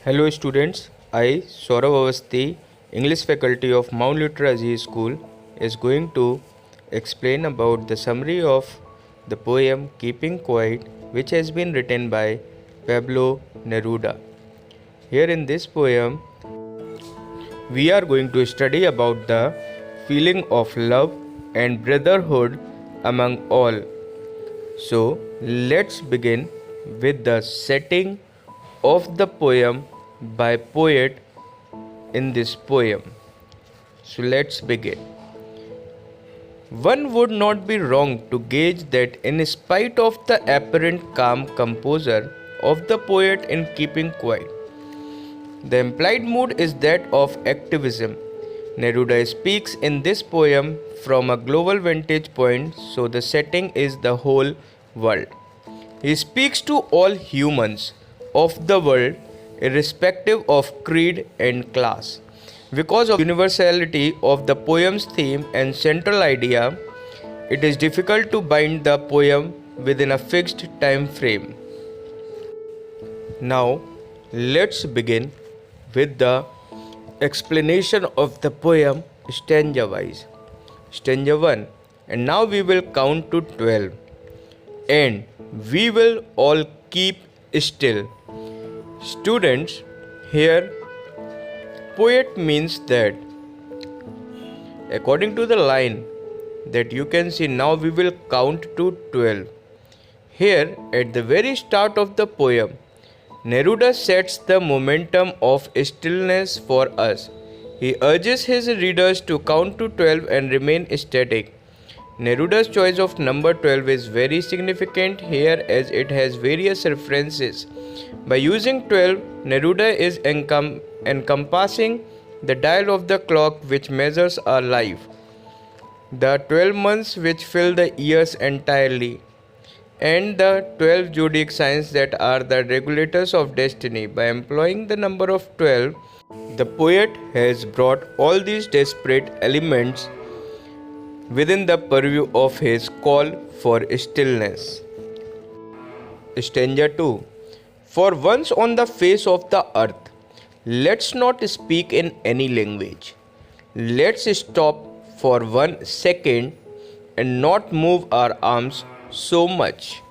Hello students, I Saurav Avasthi, English faculty of Mount Literacy School is going to explain about the summary of the poem Keeping Quiet which has been written by Pablo Neruda. Here in this poem we are going to study about the feeling of love and brotherhood among all. So let's begin with the setting of the poem by poet in this poem. So let's begin. One would not be wrong to gauge that in spite of the apparent calm composure of the poet in keeping quiet, the implied mood is that of activism. Neruda speaks in this poem from a global vantage point, so the setting is the whole world. He speaks to all humans of the world, irrespective of creed and class. Because of the universality of the poem's theme and central idea, it is difficult to bind the poem within a fixed time frame. Now, let's begin with the explanation of the poem stanza wise. Stanza 1. And now we will count to 12. And we will all keep still. Students, here poet means that according to the line that you can see, now we will count to 12. Here at the very start of the poem, Neruda sets the momentum of stillness for us. He urges his readers to count to 12 and remain static. Neruda's choice of number 12 is very significant here as it has various references. By using 12, Neruda is encompassing the dial of the clock which measures our life, the 12 months which fill the years entirely, and the 12 zodiac signs that are the regulators of destiny. By employing the number of 12, the poet has brought all these disparate elements within the purview of his call for stillness. Stanza 2. For once on the face of the earth, let's not speak in any language. Let's stop for 1 second and not move our arms so much.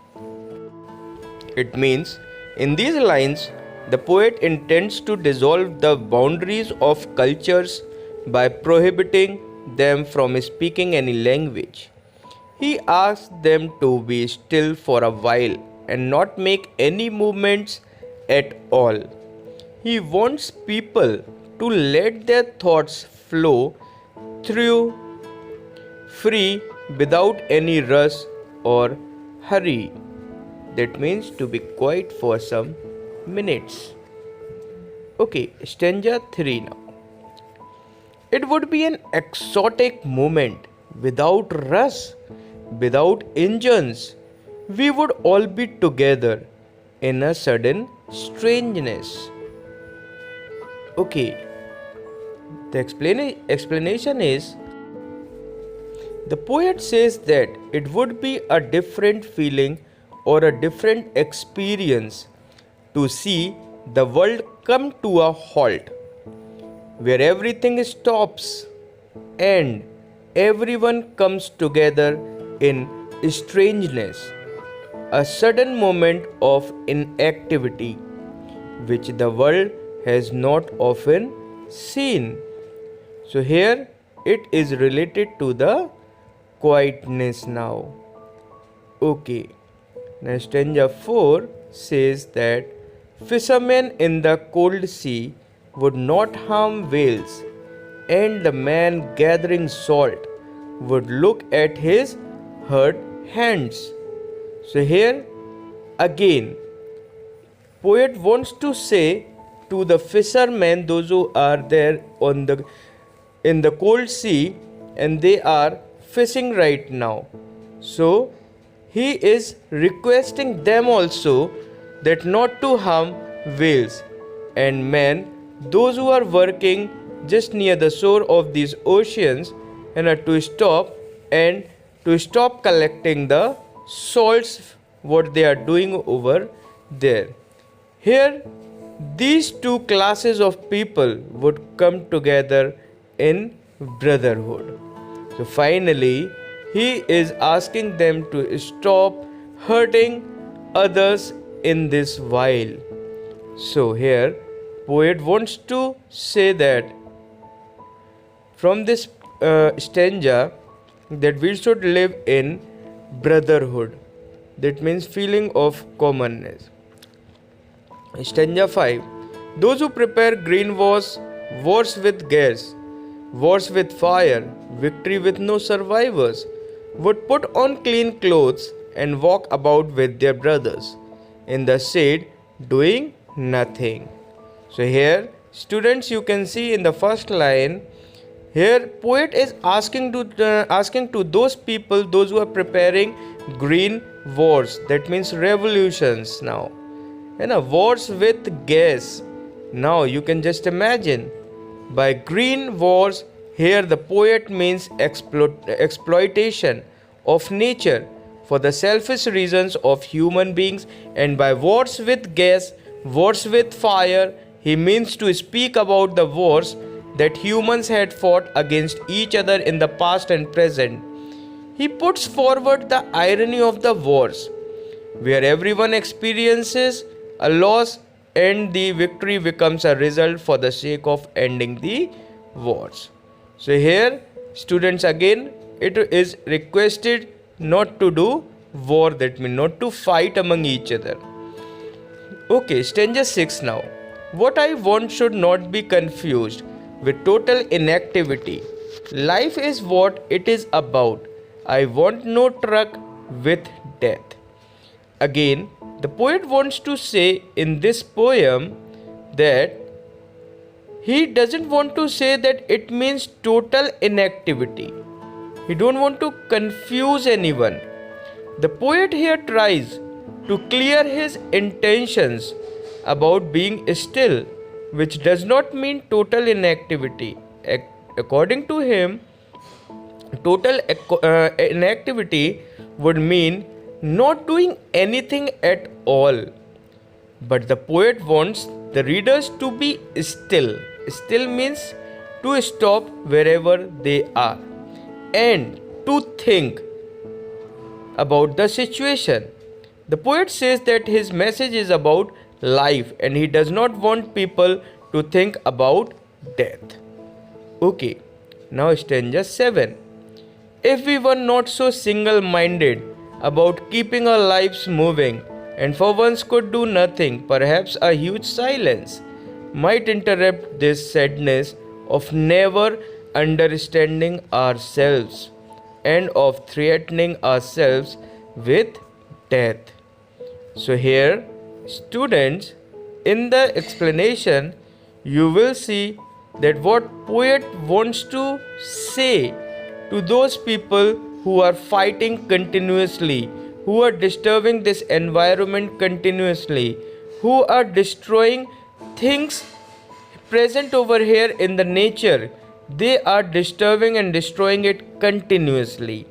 It means, in these lines, the poet intends to dissolve the boundaries of cultures by prohibiting them from speaking any language. He asks them to be still for a while and not make any movements at all. He wants people to let their thoughts flow through free without any rush or hurry. That means to be quiet for some minutes. Okay, stanza 3 now. It would be an exotic moment without rush, without engines. We would all be together in a sudden strangeness. Okay, the explanation is, the poet says that it would be a different feeling or a different experience to see the world come to a halt, where everything stops and everyone comes together in strangeness, a sudden moment of inactivity which the world has not often seen. So here it is related to the quietness now. Okay, now stanza 4 says that fishermen in the cold sea would not harm whales, and the man gathering salt would look at his hurt hands. So here again, poet wants to say to the fishermen, those who are there in the cold sea and they are fishing right now. So he is requesting them also that not to harm whales and men, those who are working just near the shore of these oceans, and to stop collecting the salts what they are doing over there. Here these two classes of people would come together in brotherhood. So finally, he is asking them to stop hurting others in this while. So here, poet wants to say that from this stanza that we should live in brotherhood. That means feeling of commonness. Stanza 5. Those who prepare green wars, wars with gas, wars with fire, victory with no survivors, would put on clean clothes and walk about with their brothers in the shade doing nothing. So here, students, you can see in the first line, here poet is asking to those people, those who are preparing green wars, that means revolutions now, wars with gas. Now you can just imagine, by green wars, here the poet means exploitation of nature for the selfish reasons of human beings, and by wars with gas, wars with fire, he means to speak about the wars that humans had fought against each other in the past and present. He puts forward the irony of the wars, where everyone experiences a loss and the victory becomes a result for the sake of ending the wars. So here, students, again, it is requested not to do war, that means not to fight among each other. Okay, stanza 6 now. What I want should not be confused with total inactivity. Life is what it is about. I want no truck with death. Again, the poet wants to say in this poem that he doesn't want to say that it means total inactivity. He don't want to confuse anyone. The poet here tries to clear his intentions about being still, which does not mean total inactivity. According to him, total inactivity would mean not doing anything at all. But the poet wants the readers to be still. Still means to stop wherever they are and to think about the situation. The poet says that his message is about life and he does not want people to think about death. Okay, now stanza 7. If we were not so single-minded about keeping our lives moving and for once could do nothing, perhaps a huge silence might interrupt this sadness of never understanding ourselves and of threatening ourselves with death. So here, students, in the explanation, you will see that what poet wants to say to those people who are fighting continuously, who are disturbing this environment continuously, who are destroying things present over here in the nature. They are disturbing and destroying it continuously.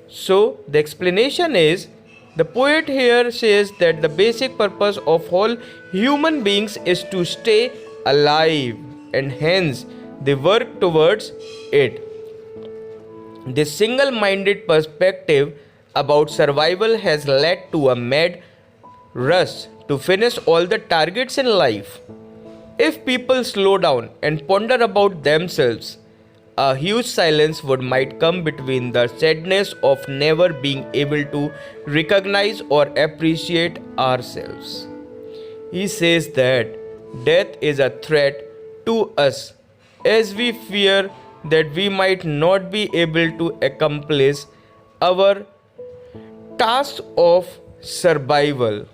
So the explanation is, the poet here says that the basic purpose of all human beings is to stay alive, and hence they work towards it. This single-minded perspective about survival has led to a mad rush to finish all the targets in life. If people slow down and ponder about themselves, a huge silence might come between the sadness of never being able to recognize or appreciate ourselves. He says that death is a threat to us, as we fear that we might not be able to accomplish our task of survival.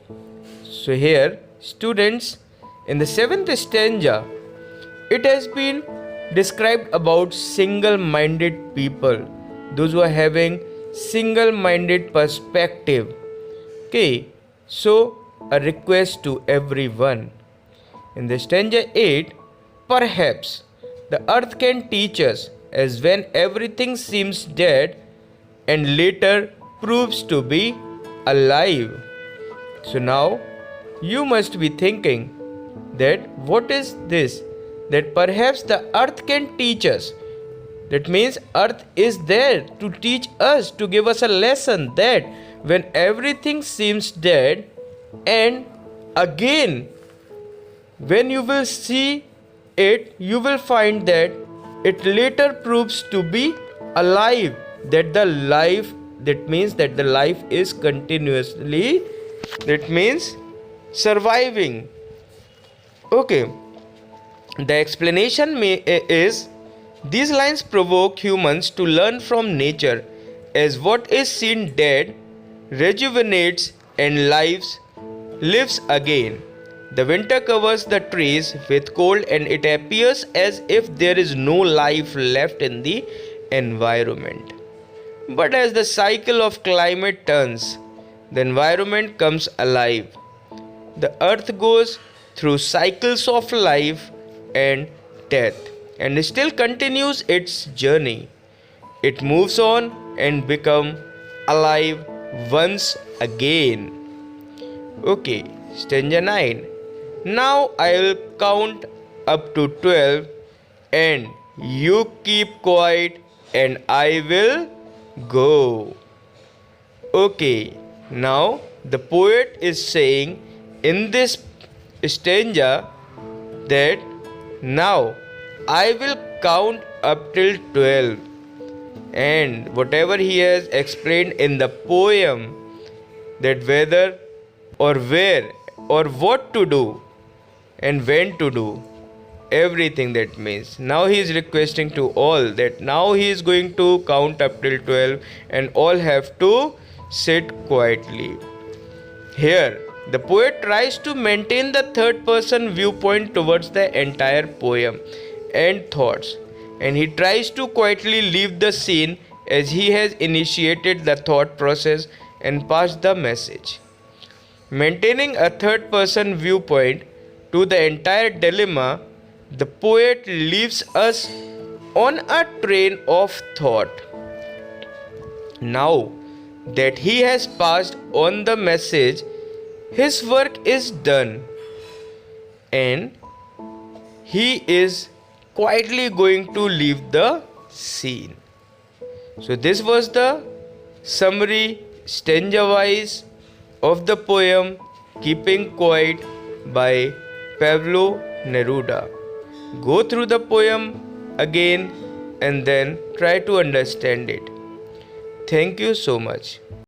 So here, students, in the 7th stanza, it has been described about single-minded people, those who are having single-minded perspective. Okay, so a request to everyone. In the stanza 8, perhaps the earth can teach us, as when everything seems dead and later proves to be alive. So now you must be thinking that what is this? That perhaps the earth can teach us. That means earth is there to teach us, to give us a lesson that when everything seems dead, and again when you will see it, you will find that it later proves to be alive. That means that the life is continuously, that means surviving. Okay, the explanation is these lines provoke humans to learn from nature, as what is seen dead rejuvenates and lives again. The winter covers the trees with cold and it appears as if there is no life left in the environment. But as the cycle of climate turns, the environment comes alive. The earth goes through cycles of life and death and still continues its journey. It moves on and becomes alive once again. Okay, stanza 9. Now I will count up to 12 and you keep quiet and I will go. Okay, now the poet is saying in this stanza that now I will count up till 12, and whatever he has explained in the poem, that whether or where or what to do and when to do, everything, that means now he is requesting to all that now he is going to count up till 12 and all have to sit quietly. Here the poet tries to maintain the third person viewpoint towards the entire poem and thoughts, and he tries to quietly leave the scene as he has initiated the thought process and passed the message. Maintaining a third person viewpoint to the entire dilemma, the poet leaves us on a train of thought. Now that he has passed on the message, his work is done and he is quietly going to leave the scene. So this was the summary stanza wise of the poem Keeping Quiet by Pablo Neruda. Go through the poem again and then try to understand it. Thank you so much.